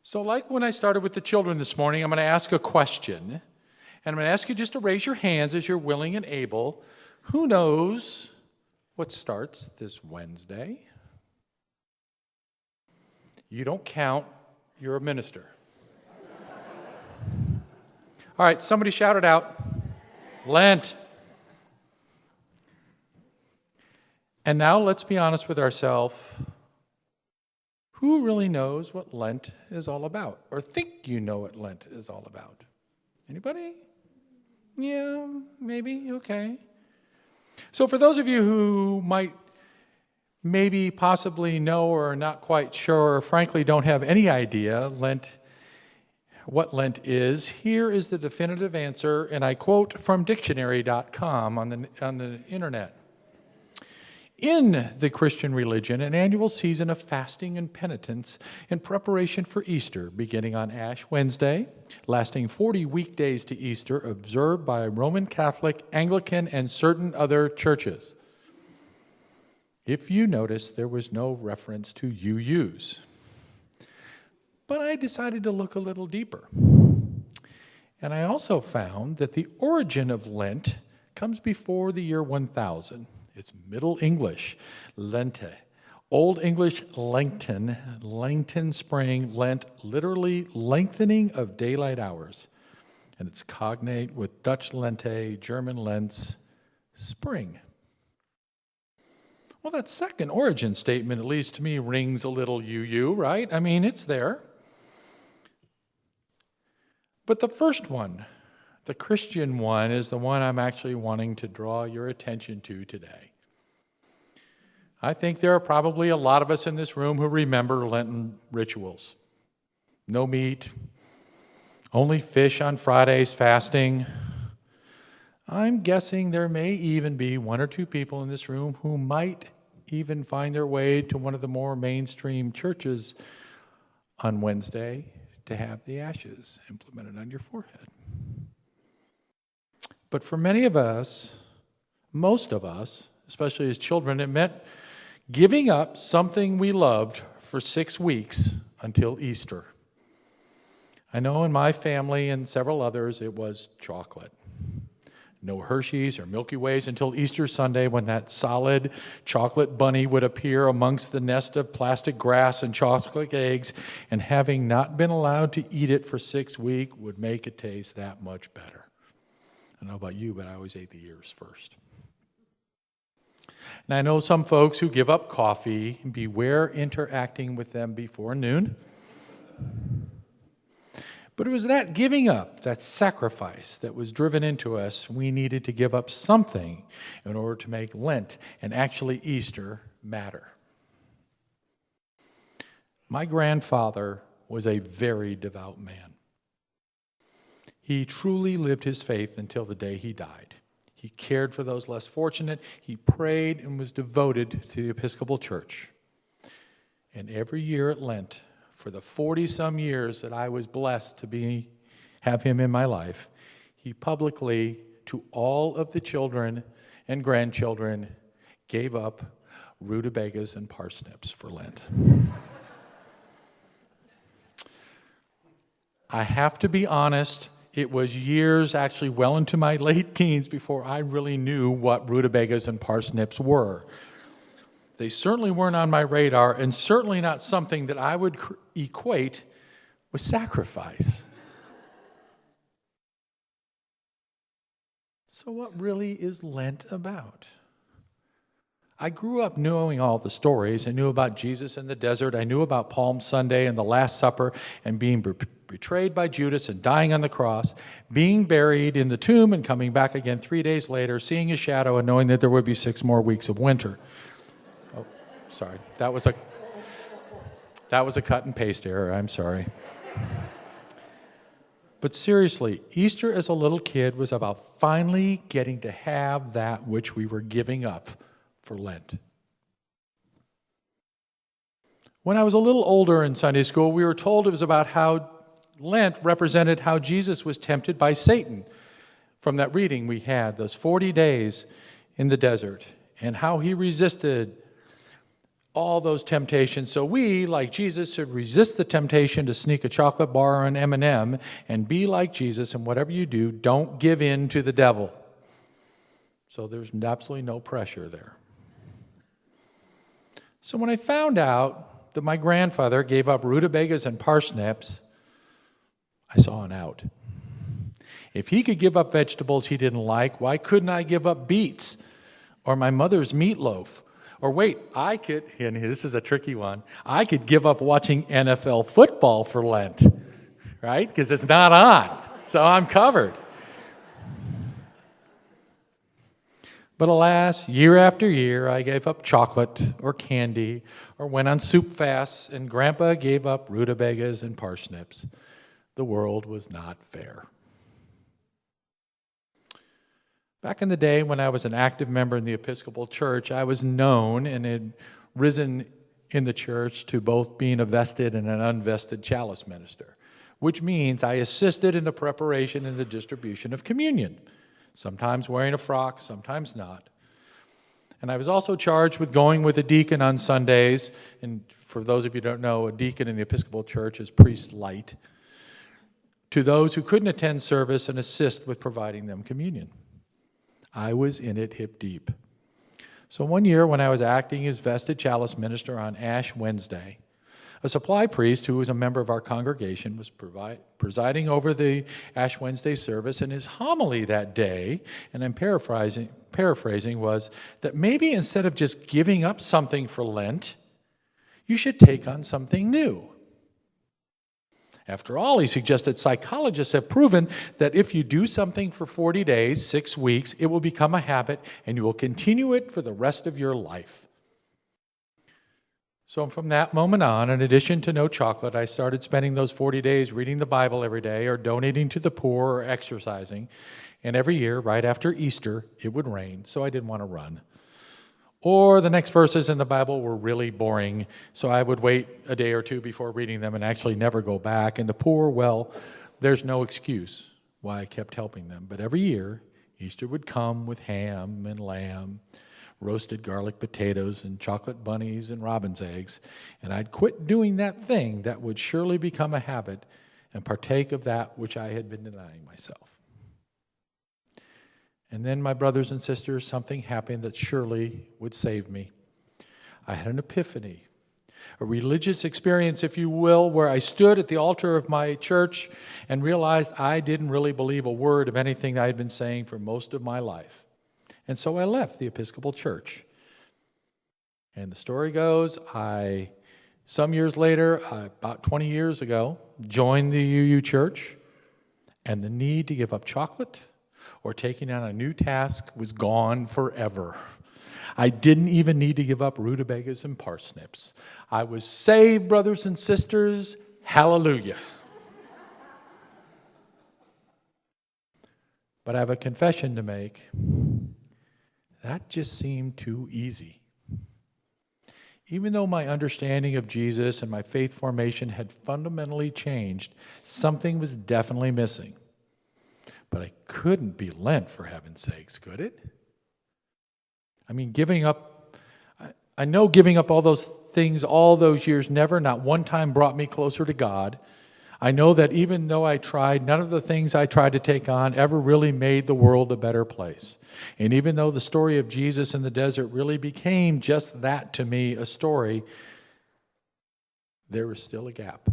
So like when I started with the children this morning, I'm going to ask a question. And I'm going to ask you just to raise your hands as you're willing and able. Who knows what starts this Wednesday? You don't count. You're a minister. All right, somebody shout it out. Lent. And now let's be honest with ourselves. Who really knows what Lent is all about? Or think you know what Lent is all about? Anybody? Yeah, maybe, okay. So for those of you who might maybe possibly know or are not quite sure, or frankly don't have any idea what Lent is, here is the definitive answer, and I quote from dictionary.com on the internet. In the Christian religion, an annual season of fasting and penitence in preparation for Easter, beginning on Ash Wednesday, lasting 40 weekdays to Easter, observed by Roman Catholic, Anglican, and certain other churches. If you notice, there was no reference to UUs. But I decided to look a little deeper. And I also found that the origin of Lent comes before the year 1000. It's Middle English, Lente. Old English, Lengten, Lengten spring, Lent, literally lengthening of daylight hours. And it's cognate with Dutch Lente, German Lents, spring. Well, that second origin statement, at least to me, rings a little UU, right? I mean, it's there. But the first one, the Christian one, is the one I'm actually wanting to draw your attention to today. I think there are probably a lot of us in this room who remember Lenten rituals. No meat, only fish on Fridays, fasting. I'm guessing there may even be one or two people in this room who might even find their way to one of the more mainstream churches on Wednesday to have the ashes implemented on your forehead. But for many of us, most of us, especially as children, it meant giving up something we loved for 6 weeks until Easter. I know in my family and several others, it was chocolate. No Hershey's or Milky Ways until Easter Sunday, when that solid chocolate bunny would appear amongst the nest of plastic grass and chocolate eggs, and having not been allowed to eat it for 6 weeks would make it taste that much better. I don't know about you, but I always ate the ears first. And I know some folks who give up coffee. Beware interacting with them before noon. But it was that giving up, that sacrifice that was driven into us. We needed to give up something in order to make Lent and actually Easter matter. My grandfather was a very devout man. He truly lived his faith until the day he died. He cared for those less fortunate. He prayed and was devoted to the Episcopal Church. And every year at Lent, for the 40-some years that I was blessed to have him in my life, he publicly, to all of the children and grandchildren, gave up rutabagas and parsnips for Lent. I have to be honest, it was years, actually well into my late teens, before I really knew what rutabagas and parsnips were. They certainly weren't on my radar, and certainly not something that I would equate with sacrifice. So what really is Lent about? I grew up knowing all the stories. I knew about Jesus in the desert. I knew about Palm Sunday and the Last Supper and being betrayed by Judas and dying on the cross, being buried in the tomb and coming back again 3 days later, seeing his shadow and knowing that there would be 6 more weeks of winter. Oh, sorry. That was a cut and paste error. I'm sorry. But seriously, Easter as a little kid was about finally getting to have that which we were giving up for Lent. When I was a little older in Sunday school, we were told it was about how Lent represented how Jesus was tempted by Satan from that reading we had, those 40 days in the desert, and how he resisted all those temptations. So we, like Jesus, should resist the temptation to sneak a chocolate bar or an M&M and be like Jesus, and whatever you do, don't give in to the devil. So there's absolutely no pressure there. So when I found out that my grandfather gave up rutabagas and parsnips, I saw an out. If he could give up vegetables he didn't like, why couldn't I give up beets or my mother's meatloaf? Or wait, I could, and this is a tricky one, I could give up watching NFL football for Lent, right? Because it's not on, so I'm covered. But alas, year after year, I gave up chocolate or candy or went on soup fasts, and Grandpa gave up rutabagas and parsnips. The world was not fair. Back in the day when I was an active member in the Episcopal Church, I was known and had risen in the church to both being a vested and an unvested chalice minister, which means I assisted in the preparation and the distribution of communion, sometimes wearing a frock, sometimes not. And I was also charged with going with a deacon on Sundays, and for those of you who don't know, a deacon in the Episcopal Church is priest light, to those who couldn't attend service and assist with providing them communion. I was in it hip deep. So one year when I was acting as vested chalice minister on Ash Wednesday, a supply priest who was a member of our congregation was presiding over the Ash Wednesday service, and his homily that day, and I'm paraphrasing, was that maybe instead of just giving up something for Lent, you should take on something new. After all, he suggested psychologists have proven that if you do something for 40 days, 6 weeks, it will become a habit and you will continue it for the rest of your life. So from that moment on, in addition to no chocolate, I started spending those 40 days reading the Bible every day or donating to the poor or exercising. And every year, right after Easter, it would rain, so I didn't want to run. Or the next verses in the Bible were really boring, so I would wait a day or two before reading them and actually never go back. And the poor, well, there's no excuse why I kept helping them. But every year, Easter would come with ham and lamb, roasted garlic potatoes and chocolate bunnies and robin's eggs, and I'd quit doing that thing that would surely become a habit and partake of that which I had been denying myself. And then, my brothers and sisters, something happened that surely would save me. I had an epiphany, a religious experience, if you will, where I stood at the altar of my church and realized I didn't really believe a word of anything I had been saying for most of my life. And so I left the Episcopal Church. And the story goes, some years later, about 20 years ago, joined the UU Church, and the need to give up chocolate or taking on a new task was gone forever. I didn't even need to give up rutabagas and parsnips. I was saved, brothers and sisters. Hallelujah. But I have a confession to make. That just seemed too easy. Even though my understanding of Jesus and my faith formation had fundamentally changed, something was definitely missing. But I couldn't be Lent, for heaven's sakes, could it? I mean, I know giving up all those things all those years never, not one time, brought me closer to God. I know that even though I tried, none of the things I tried to take on ever really made the world a better place. And even though the story of Jesus in the desert really became just that to me, a story, there was still a gap.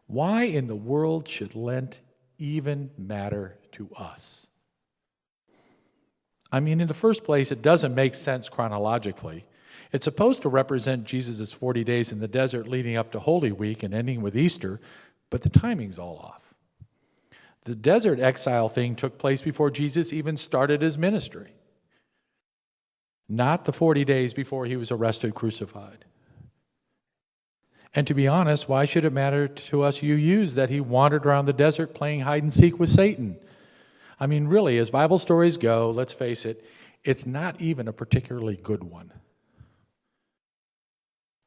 Why in the world should Lent even matter to us? I mean, in the first place, it doesn't make sense chronologically. It's supposed to represent Jesus' 40 days in the desert leading up to Holy Week and ending with Easter, but the timing's all off. The desert exile thing took place before Jesus even started his ministry, not the 40 days before he was arrested, crucified. And to be honest, why should it matter to us UUs that he wandered around the desert playing hide and seek with Satan? I mean, really, as Bible stories go, let's face it, it's not even a particularly good one.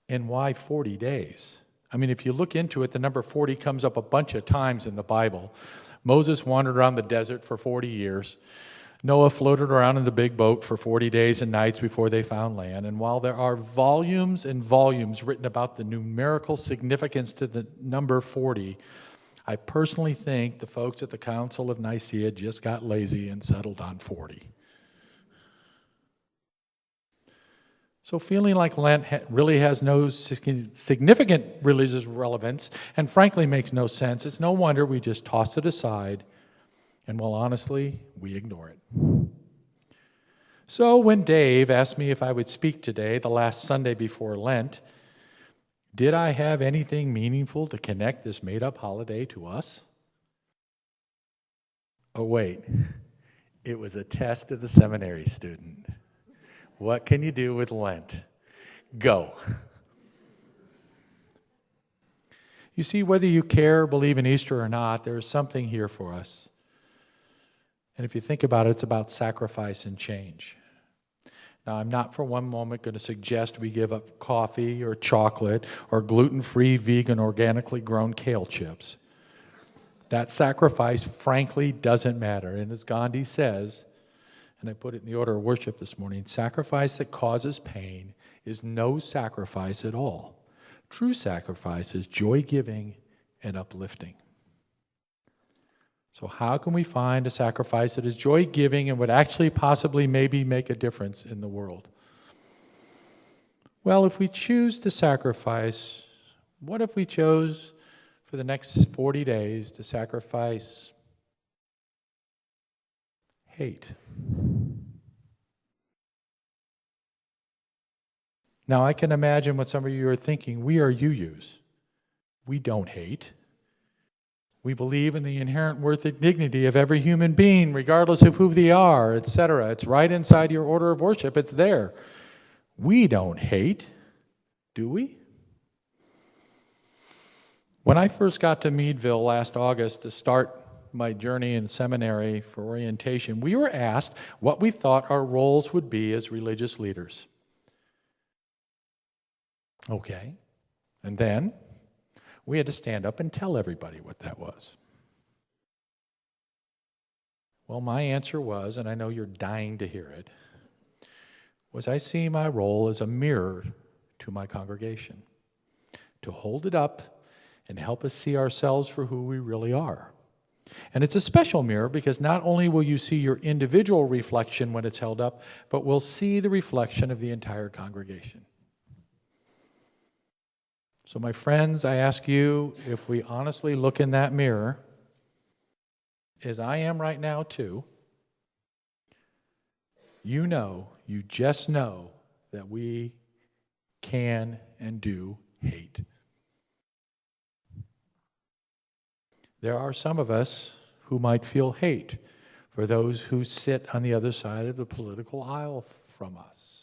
And why 40 days? I mean, if you look into it, the number 40 comes up a bunch of times in the Bible. Moses wandered around the desert for 40 years. Noah floated around in the big boat for 40 days and nights before they found land. And while there are volumes and volumes written about the numerical significance to the number 40, I personally think the folks at the Council of Nicaea just got lazy and settled on 40. So feeling like Lent really has no significant religious relevance and frankly makes no sense, it's no wonder we just toss it aside and, well, honestly, we ignore it. So when Dave asked me if I would speak today, the last Sunday before Lent, did I have anything meaningful to connect this made-up holiday to us? Oh, wait. It was a test of the seminary student. What can you do with Lent? Go. You see, whether you care or believe in Easter or not, there is something here for us. And if you think about it, it's about sacrifice and change. Now, I'm not for one moment going to suggest we give up coffee or chocolate or gluten-free, vegan, organically grown kale chips. That sacrifice, frankly, doesn't matter. And as Gandhi says, and I put it in the order of worship this morning, sacrifice that causes pain is no sacrifice at all. True sacrifice is joy-giving and uplifting. So how can we find a sacrifice that is joy-giving and would actually possibly maybe make a difference in the world? Well, if we choose to sacrifice, what if we chose for the next 40 days to sacrifice hate? Now, I can imagine what some of you are thinking. We are UUs. We don't hate. We believe in the inherent worth and dignity of every human being, regardless of who they are, etc. It's right inside your order of worship. It's there. We don't hate, do we? When I first got to Meadville last August to start my journey in seminary for orientation, we were asked what we thought our roles would be as religious leaders. Okay. And then we had to stand up and tell everybody what that was. Well, my answer was, and I know you're dying to hear it, was I see my role as a mirror to my congregation, to hold it up and help us see ourselves for who we really are. And it's a special mirror because not only will you see your individual reflection when it's held up, but we'll see the reflection of the entire congregation. So my friends, I ask you, if we honestly look in that mirror, as I am right now too, you just know that we can and do hate. There are some of us who might feel hate for those who sit on the other side of the political aisle from us.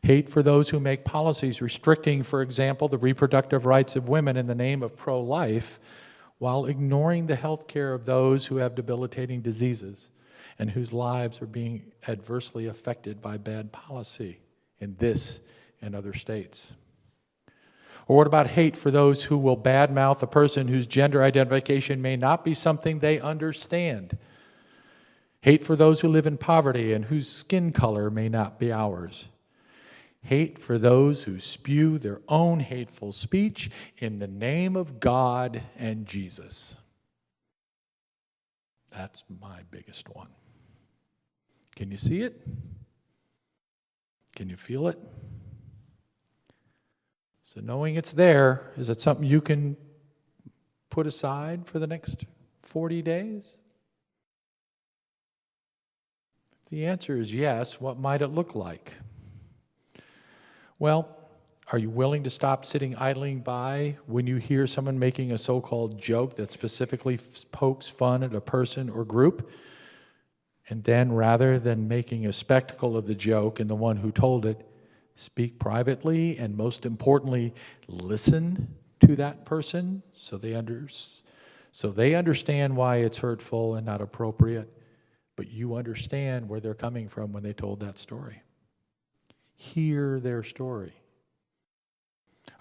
Hate for those who make policies restricting, for example, the reproductive rights of women in the name of pro-life, while ignoring the health care of those who have debilitating diseases and whose lives are being adversely affected by bad policy in this and other states. Or what about hate for those who will badmouth a person whose gender identification may not be something they understand? Hate for those who live in poverty and whose skin color may not be ours. Hate for those who spew their own hateful speech in the name of God and Jesus. That's my biggest one. Can you see it? Can you feel it? So knowing it's there, is it something you can put aside for the next 40 days? If the answer is yes, what might it look like? Well, are you willing to stop sitting idling by when you hear someone making a so-called joke that specifically pokes fun at a person or group? And then rather than making a spectacle of the joke and the one who told it, speak privately and most importantly, listen to that person so they understand why it's hurtful and not appropriate, but you understand where they're coming from when they told that story. Hear their story.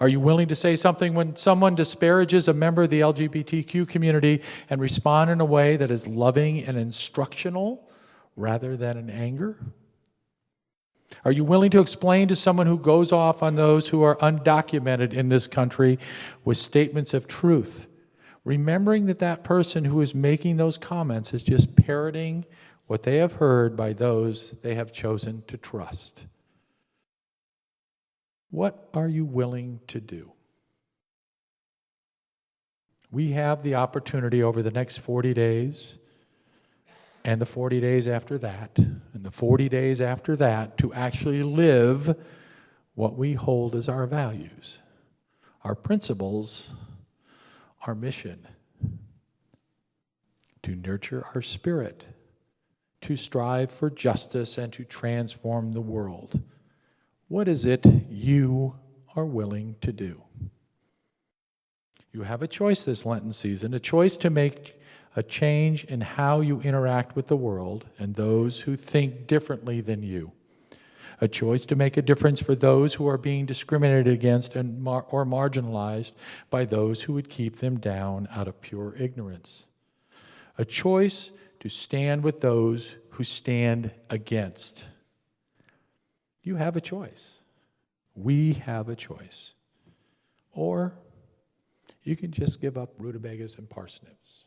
Are you willing to say something when someone disparages a member of the LGBTQ community and respond in a way that is loving and instructional rather than in anger? Are you willing to explain to someone who goes off on those who are undocumented in this country with statements of truth, remembering that that person who is making those comments is just parroting what they have heard by those they have chosen to trust? What are you willing to do? We have the opportunity over the next 40 days and the 40 days after that and the 40 days after that to actually live what we hold as our values, our principles, our mission, to nurture our spirit, to strive for justice and to transform the world. What is it you are willing to do? You have a choice this Lenten season, a choice to make a change in how you interact with the world and those who think differently than you. A choice to make a difference for those who are being discriminated against and or marginalized by those who would keep them down out of pure ignorance. A choice to stand with those who stand against. You have a choice. We have a choice. Or you can just give up Rutabagas and Parsnips.